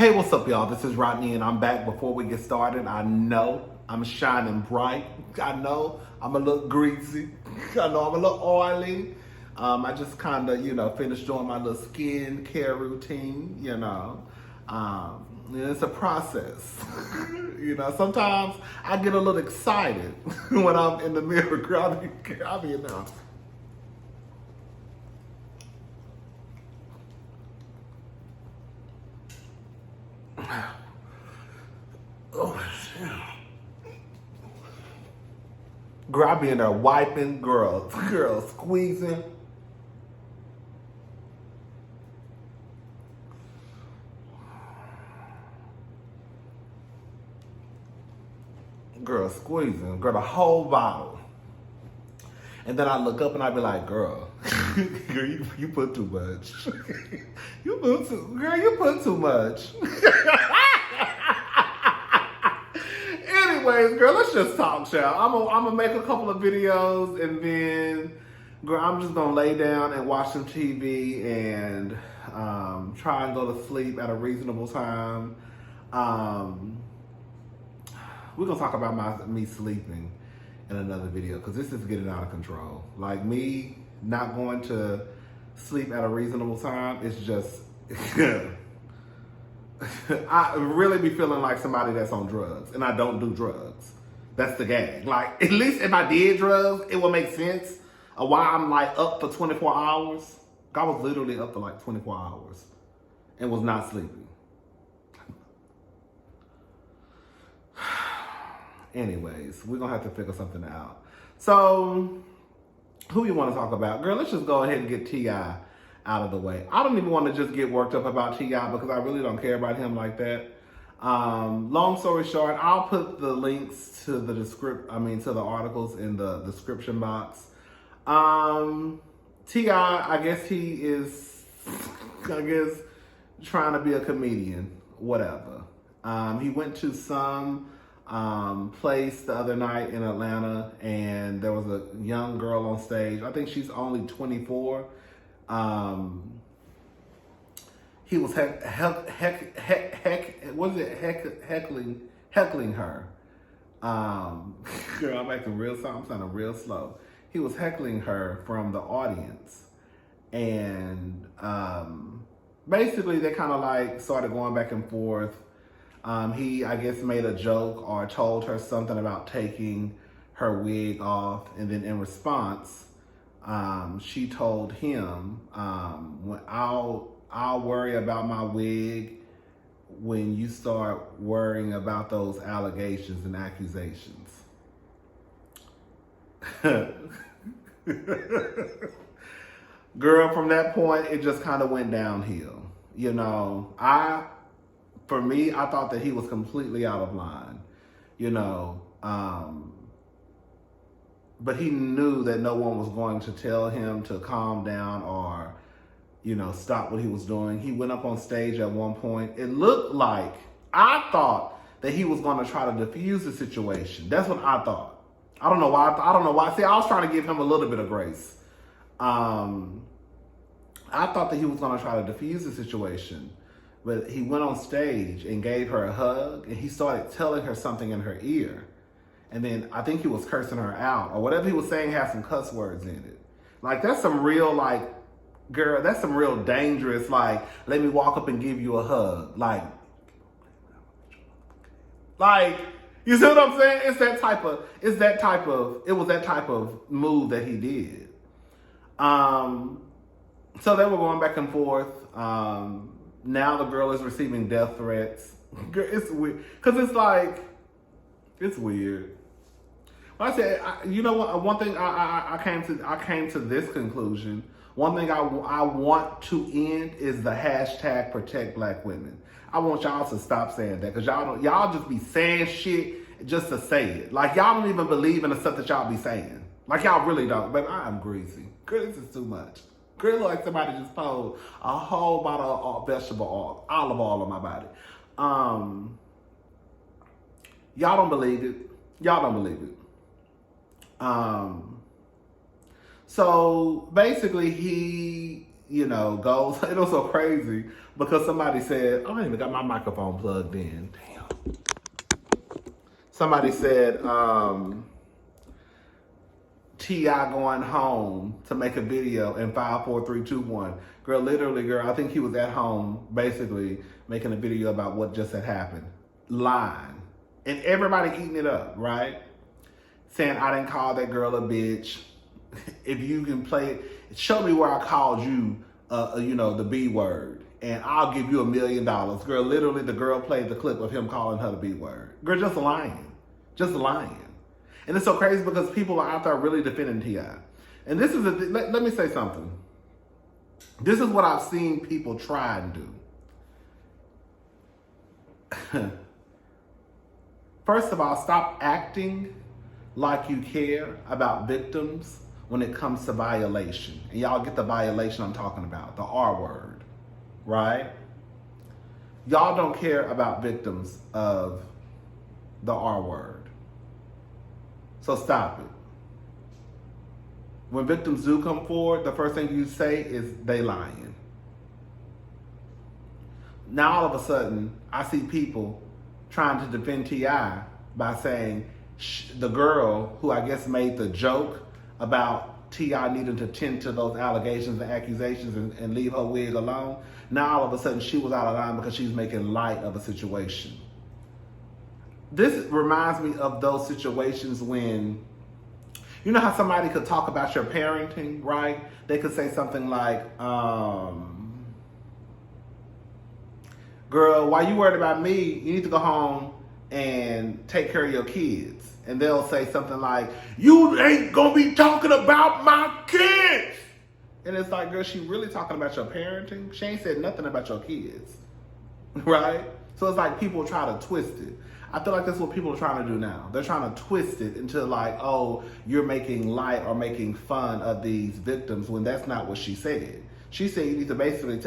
Hey, what's up, y'all? This is Rodney, and I'm back. Before we get started, I know I'm shining bright. I know I'm a little greasy. I know I'm a little oily. I just kind of, finished doing my little skin care routine, It's a process. Sometimes I get a little excited when I'm in the mirror. Girl, I'll be in there. Oh, shit. Girl, I be in there wiping, girl squeezing. Girl squeezing, girl, the whole bottle. And then I look up and I be like, girl, you put too much. you put too much. Anyways, girl, let's just talk, y'all. I'm gonna make a couple of videos and then, girl, I'm just gonna lay down and watch some TV and try and go to sleep at a reasonable time. We're gonna talk about me sleeping in another video because this is getting out of control. Like, me not going to sleep at a reasonable time is just I really be feeling like somebody that's on drugs, and I don't do drugs. That's the gag. Like, at least if I did drugs, it would make sense of why I'm like up for 24 hours. I was literally up for like 24 hours and was not sleeping. Anyways, we're gonna have to figure something out. So, who you want to talk about? Girl, let's just go ahead and get T.I. out of the way. I don't even want to just get worked up about T.I. because I really don't care about him like that. Long story short, I'll put the links to the to the articles in the description box. T.I., I guess he is, trying to be a comedian, whatever. He went to some place the other night in Atlanta, and there was a young girl on stage. I think she's only 24. He was heckling her. Girl, I'm acting real. I'm sounding real slow. He was heckling her from the audience, and basically they kind of like started going back and forth. He, I guess, made a joke or told her something about taking her wig off. And then in response, she told him, I'll worry about my wig when you start worrying about those allegations and accusations. Girl, from that point, it just kind of went downhill. For me, I thought that he was completely out of line, but he knew that no one was going to tell him to calm down or, stop what he was doing. He went up on stage at one point. It looked like, I thought that he was going to try to defuse the situation. That's what I thought. I don't know why. See, I was trying to give him a little bit of grace. I thought that he was going to try to defuse the situation. But he went on stage and gave her a hug, and he started telling her something in her ear. And then I think he was cursing her out, or whatever he was saying had some cuss words in it. Like, that's some real, girl, that's some real dangerous, let me walk up and give you a hug. Like, you see what I'm saying? It was that type of move that he did. So they were going back and forth. Now the girl is receiving death threats. It's weird. Because it's weird. But I said, you know what? One thing I came to this conclusion. One thing I want to end is the hashtag protect black women. I want y'all to stop saying that, because y'all just be saying shit just to say it. Like, y'all don't even believe in the stuff that y'all be saying. Like, y'all really don't. Baby, I am greasy. Girl, this is too much. Girl, look like somebody just poured a whole bottle of vegetable oil, olive oil on my body. Y'all don't believe it. Y'all don't believe it. So basically he goes. It was so crazy because somebody said, oh, I ain't even got my microphone plugged in. Damn. Somebody said, T.I. going home to make a video in 5, 4, 3, 2, 1. Girl, literally, girl, I think he was at home basically making a video about what just had happened. Lying. And everybody eating it up, right? Saying, I didn't call that girl a bitch. If you can play it, show me where I called you, the B word, and I'll give you $1 million. Girl, literally, the girl played the clip of him calling her the B word. Girl, just lying. Just lying. And it's so crazy because people are out there really defending T.I. And this is, let me say something. This is what I've seen people try and do. First of all, stop acting like you care about victims when it comes to violation. And y'all get the violation I'm talking about, the R word, right? Y'all don't care about victims of the R word. So stop it. When victims do come forward, the first thing you say is they lying. Now all of a sudden, I see people trying to defend T.I. by saying the girl who I guess made the joke about T.I. needing to tend to those allegations and accusations and leave her wig alone. Now all of a sudden she was out of line because she's making light of a situation. This reminds me of those situations when, you know how somebody could talk about your parenting, right? They could say something like, girl, while you worried about me, you need to go home and take care of your kids. And they'll say something like, you ain't gonna be talking about my kids. And it's like, girl, she really talking about your parenting? She ain't said nothing about your kids, right? So it's like people try to twist it. I feel like that's what people are trying to do now. They're trying to twist it into like, oh, you're making light or making fun of these victims when that's not what she said. She said you need to basically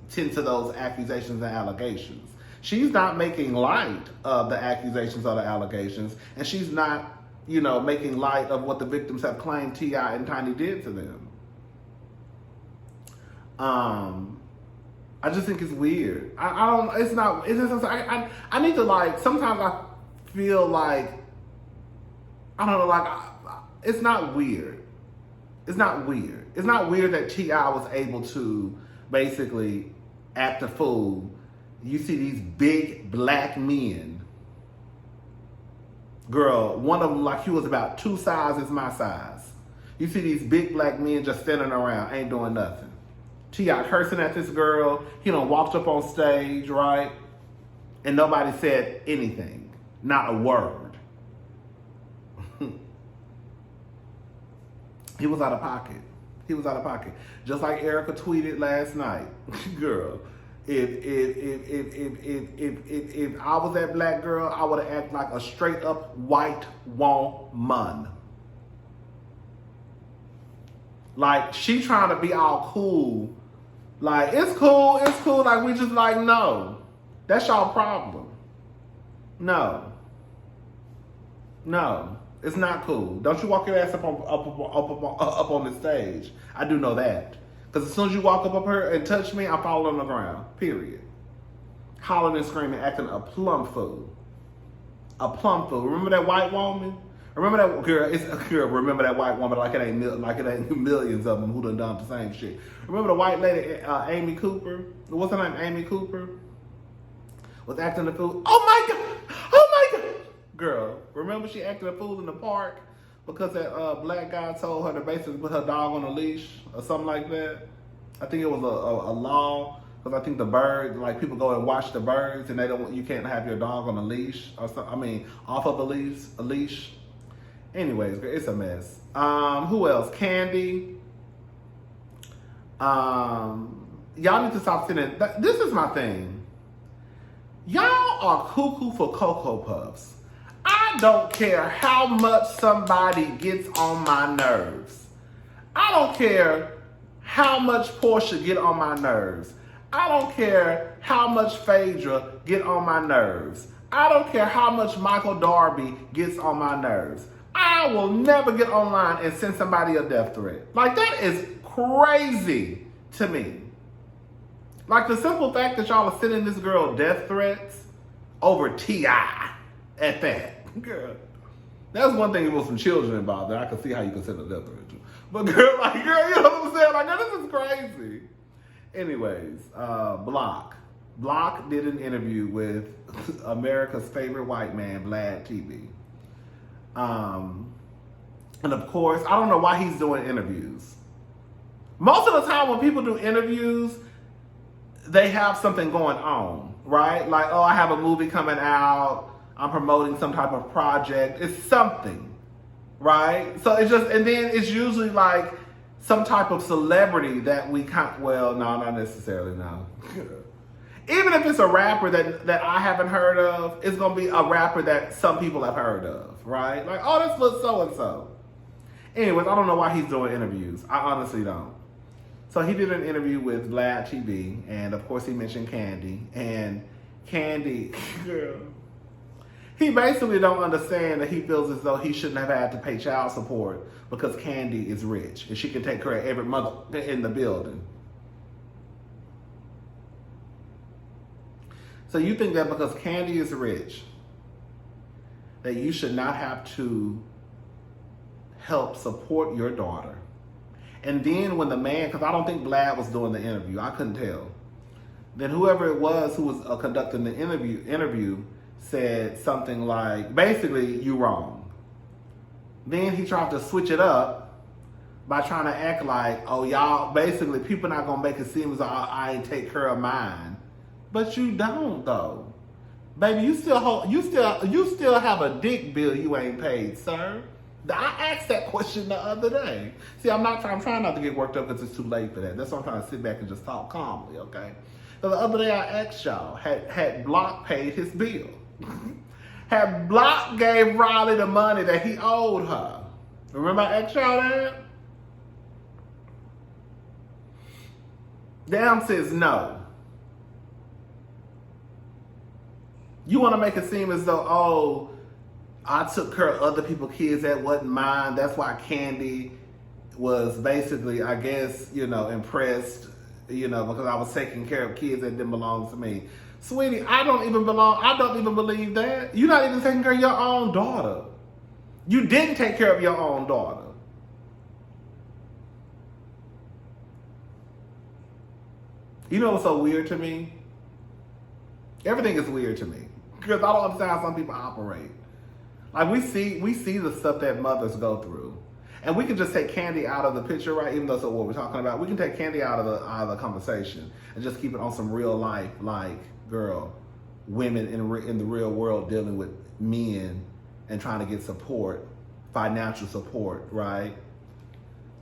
tend to those accusations and allegations. She's not making light of the accusations or the allegations, and she's not, making light of what the victims have claimed T.I. and Kandi did to them. I just think it's weird. I need to sometimes I feel like, it's not weird. It's not weird. It's not weird that T.I. was able to basically act a fool. You see these big black men. Girl, one of them like he was about 2 sizes my size. You see these big black men just standing around, ain't doing nothing. T.I. cursing at this girl. He done walked up on stage, right? And nobody said anything. Not a word. He was out of pocket. He was out of pocket. Just like Erica tweeted last night. Girl, if I was that black girl, I would have acted like a straight up white woman. Like, she trying to be all cool. Like, it's cool. Like, we just like, no. That's y'all problem. No. It's not cool. Don't you walk your ass up on the stage. I do know that. Because as soon as you walk up here and touch me, I fall on the ground. Period. Hollering and screaming, acting a plum fool. A plum fool. Remember that white woman? Remember that girl? It's a girl. Remember that white woman? Like it ain't millions of them who done the same shit. Remember the white lady, Amy Cooper? What's her name? Amy Cooper was acting a fool. Oh my god! Girl, remember she acted a fool in the park because that black guy told her to basically put her dog on a leash or something like that. I think it was a law because I think the bird, like people go and watch the birds and you can't have your dog on a leash or something. Off of a leash. Anyways, it's a mess. Who else? Kandi. Y'all need to stop sitting. This is my thing. Y'all are cuckoo for Cocoa Puffs. I don't care how much somebody gets on my nerves. I don't care how much Portia get on my nerves. I don't care how much Phaedra get on my nerves. I don't care how much Michael Darby gets on my nerves. I will never get online and send somebody a death threat. Like, that is crazy to me. Like the simple fact that y'all are sending this girl death threats over T.I. at that. Girl. That's one thing if it was some children involved, that I could see how you could send a death threat to. But girl, you know what I'm saying? Like, girl, this is crazy. Anyways, Block did an interview with America's favorite white man, Vlad TV. And of course, I don't know why he's doing interviews. Most of the time when people do interviews, they have something going on, right? Like, oh, I have a movie coming out. I'm promoting some type of project. It's something, right? So it's just, and then it's usually like some type of celebrity that we can't, well, no, not necessarily, no. Even if it's a rapper that I haven't heard of, it's going to be a rapper that some people have heard of, right? Like, oh, that's what so-and-so. Anyways, I don't know why he's doing interviews. I honestly don't. So he did an interview with Vlad TV, and of course he mentioned Kandi. And Kandi, girl, he basically don't understand that he feels as though he shouldn't have had to pay child support because Kandi is rich and she can take care of every mother in the building. So you think that because Kandi is rich, that you should not have to help support your daughter. And then when the man, because I don't think Vlad was doing the interview, I couldn't tell. Then whoever it was who was conducting the interview said something like, basically, you wrong. Then he tried to switch it up by trying to act like, oh, y'all, basically, people not going to make it seem as though I ain't take care of mine. But you don't, though. Baby, you still have a dick bill you ain't paid, sir. I asked that question the other day. See, I'm trying not to get worked up because it's too late for that. That's why I'm trying to sit back and just talk calmly, okay? So the other day I asked y'all, had Block paid his bill? Had Block gave Riley the money that he owed her? Remember I asked y'all that? Damn says no. You want to make it seem as though, oh, I took care of other people's kids that wasn't mine. That's why Kandi was basically, I guess, impressed, because I was taking care of kids that didn't belong to me. Sweetie, I don't even believe that. You're not even taking care of your own daughter. You didn't take care of your own daughter. You know what's so weird to me? Everything is weird to me. Because I don't understand how some people operate. Like we see the stuff that mothers go through. And we can just take Kandi out of the picture, right? Even though that's what we're talking about. We can take Kandi out of the conversation and just keep it on some real life, like, girl, women in the real world dealing with men and trying to get support, financial support, right?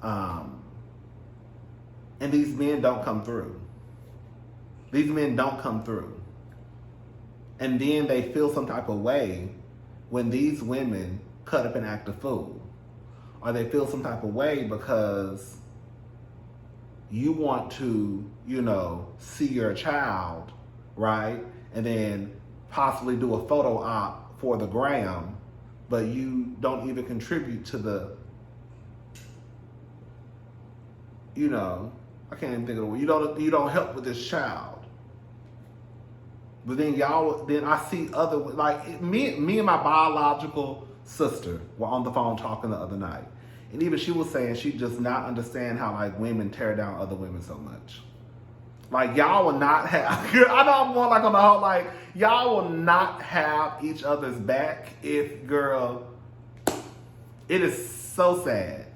And these men don't come through. These men don't come through. And then they feel some type of way when these women cut up and act a fool. Or they feel some type of way because you want to, see your child, right? And then possibly do a photo op for the gram, but you don't even contribute to the, I can't even think of the word. You don't help with this child. But then I see other, like me and my biological sister were on the phone talking the other night. And even she was saying she does not understand how like women tear down other women so much. Like y'all will not have, I know I'm going like on the whole, like y'all will not have each other's back if, girl, it is so sad.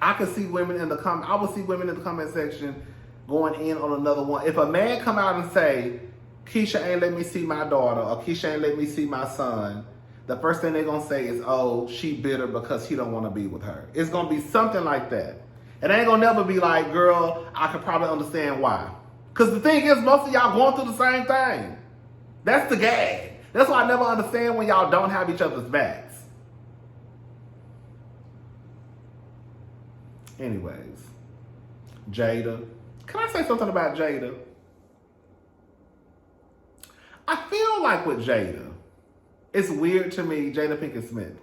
I would see women in the comment section going in on another one. If a man come out and say, Keisha ain't let me see my daughter, or Keisha ain't let me see my son, the first thing they're going to say is, oh, she bitter because he don't want to be with her. It's going to be something like that. It ain't going to never be like, girl, I could probably understand why. Because the thing is, most of y'all going through the same thing. That's the gag. That's why I never understand when y'all don't have each other's backs. Anyways, Jada. Can I say something about Jada? I feel like with Jada, it's weird to me, Jada Pinkett Smith.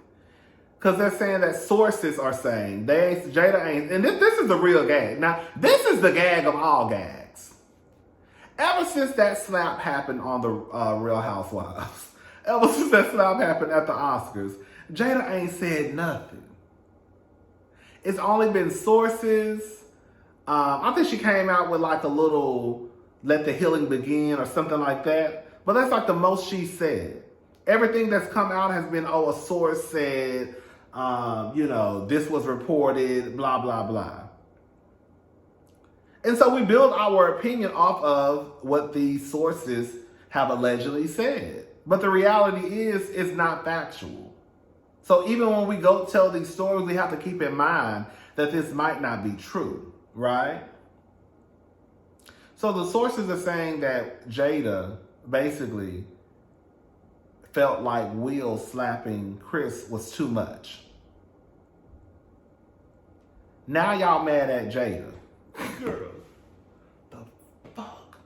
Because they're saying that sources are saying Jada ain't, and this is the real gag. Now, this is the gag of all gags. Ever since that slap happened on the Real Housewives, ever since that slap happened at the Oscars, Jada ain't said nothing. It's only been sources. I think she came out with like a little "Let the Healing Begin" or something like that. But that's like the most she said. Everything that's come out has been, a source said, this was reported, blah, blah, blah. And so we build our opinion off of what these sources have allegedly said. But the reality is, it's not factual. So even when we go tell these stories, we have to keep in mind that this might not be true, right? So the sources are saying that Jada basically felt like Will slapping Chris was too much. Now y'all mad at Jada. Girl, the fuck?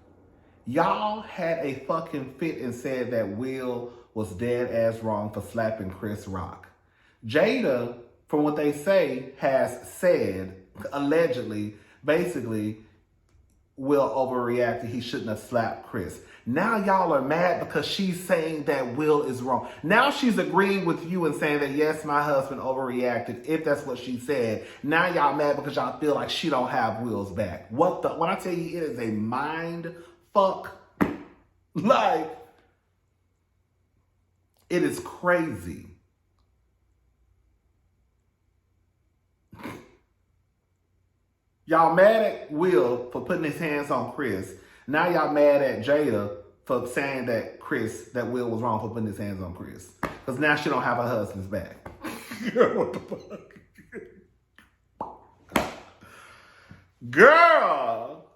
Y'all had a fucking fit and said that Will was dead ass wrong for slapping Chris Rock. Jada, from what they say, has said, allegedly, basically, Will overreacted. He shouldn't have slapped Chris. Now y'all are mad because she's saying that Will is wrong. Now she's agreeing with you and saying that, yes, my husband overreacted, if that's what she said. Now y'all mad because y'all feel like she don't have Will's back. When I tell you, it is a mind fuck. Like, it is crazy. Y'all mad at Will for putting his hands on Chris. Now y'all mad at Jada for saying that Will was wrong for putting his hands on Chris. Because now she don't have her husband's back. What the fuck? Girl,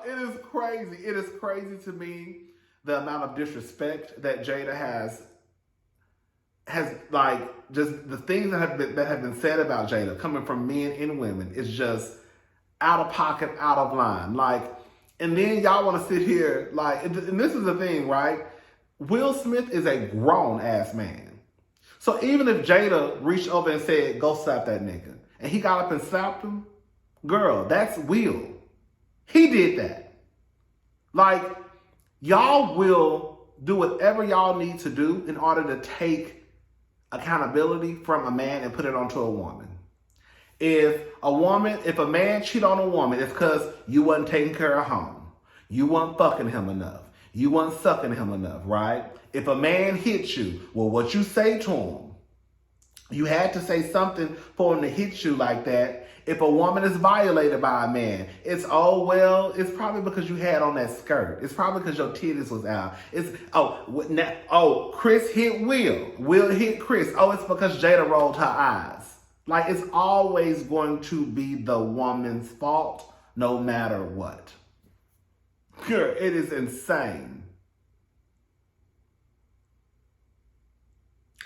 it is crazy. It is crazy to me the amount of disrespect that Jada has like, just the things that have been said about Jada coming from men and women is just out of pocket, out of line. Like, and then y'all want to sit here like, and this is the thing, right? Will Smith is a grown ass man. So even if Jada reached over and said, "Go slap that nigga," and he got up and slapped him, girl, that's Will. He did that. Like, y'all will do whatever y'all need to do in order to take accountability from a man and put it onto a woman. If a man cheat on a woman, it's because you wasn't taking care of home. You wasn't fucking him enough. You wasn't sucking him enough, right? If a man hits you, well, what you say to him, you had to say something for him to hit you like that. If a woman is violated by a man, it's it's probably because you had on that skirt. It's probably because your titties was out. Chris hit Will. Will hit Chris. Oh, it's because Jada rolled her eyes. Like, it's always going to be the woman's fault, no matter what. Girl, it is insane.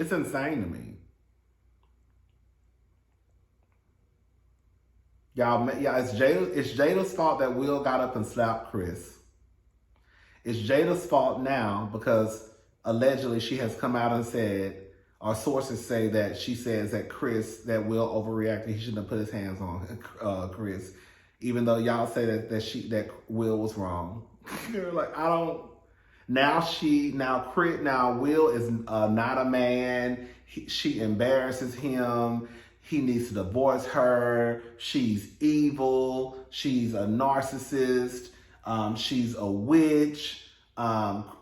It's insane to me. It's Jada's fault that Will got up and slapped Chris. It's Jada's fault now because allegedly she has come out and said, our sources say that she says that Will overreacted. He shouldn't have put his hands on Chris, even though y'all say that Will was wrong. You're like, I don't. Now Will is not a man. She embarrasses him. He needs to divorce her. She's evil. She's a narcissist. She's a witch.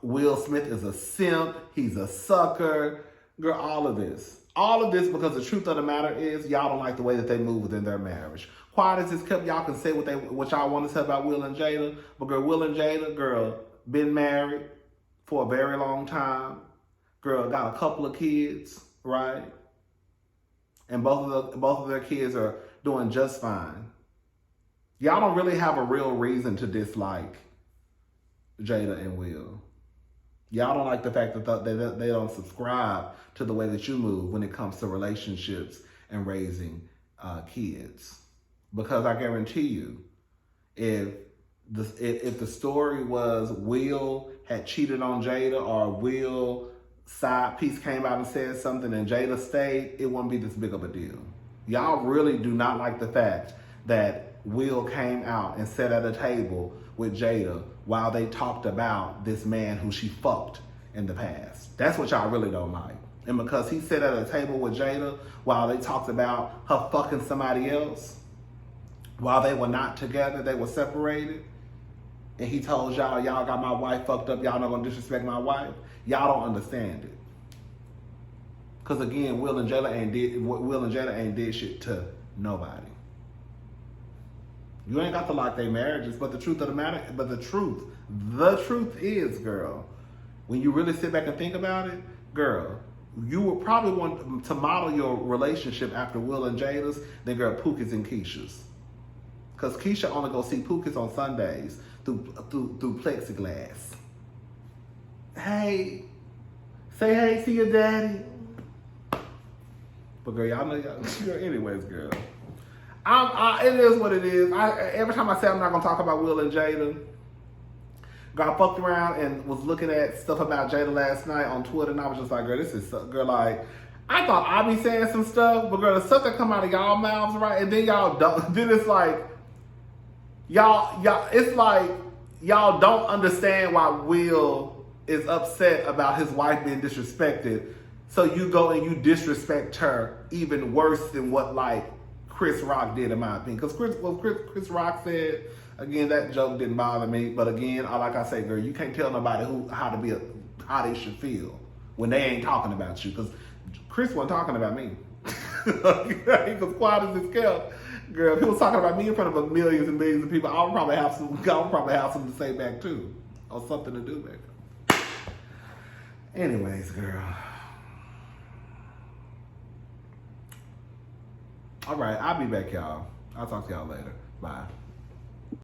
Will Smith is a simp. He's a sucker. Girl, all of this. All of this because the truth of the matter is y'all don't like the way that they move within their marriage. Quiet as it's kept, y'all can say what y'all want to say about Will and Jada. But girl, Will and Jada, been married for a very long time. Girl, got a couple of kids, right? And both of their kids are doing just fine. Y'all don't really have a real reason to dislike Jada and Will. Y'all don't like the fact that they don't subscribe to the way that you move when it comes to relationships and raising kids. Because I guarantee you, if the story was Will had cheated on Jada or Will side piece came out and said something and Jada stayed, it wouldn't be this big of a deal. Y'all really do not like the fact that Will came out and sat at a table with Jada while they talked about this man who she fucked in the past. That's what y'all really don't like. And because he sat at a table with Jada while they talked about her fucking somebody else, while they were not together, they were separated, and he told y'all got my wife fucked up, y'all not gonna disrespect my wife, y'all don't understand it. Because again, Will and Jada ain't did shit to nobody. You ain't got to like their marriages, but the truth is, girl, when you really sit back and think about it, girl, you would probably want to model your relationship after Will and Jada's than girl Pookie's and Keisha's. Because Keisha only go see Pookie's on Sundays through plexiglass. Hey, say hey to your daddy. But girl, y'all know anyways, girl. It is what it is. Every time I say I'm not gonna talk about Will and Jada, girl, I fucked around and was looking at stuff about Jada last night on Twitter, and I was just like, girl, this is girl, like, I thought I'd be saying some stuff, but girl, the stuff that come out of y'all mouths, right, and then y'all don't. Then it's like it's like y'all don't understand why Will is upset about his wife being disrespected. So you go and you disrespect her even worse than what like Chris Rock did, in my opinion. Because Chris Rock said, again, that joke didn't bother me. But again, like I say, girl, you can't tell nobody how they should feel when they ain't talking about you. Because Chris wasn't talking about me. He was quiet as his kept. Girl, if he was talking about me in front of millions and millions of people, I would probably have something to say back too, or something to do back. Anyways, girl. All right, I'll be back, y'all. I'll talk to y'all later. Bye.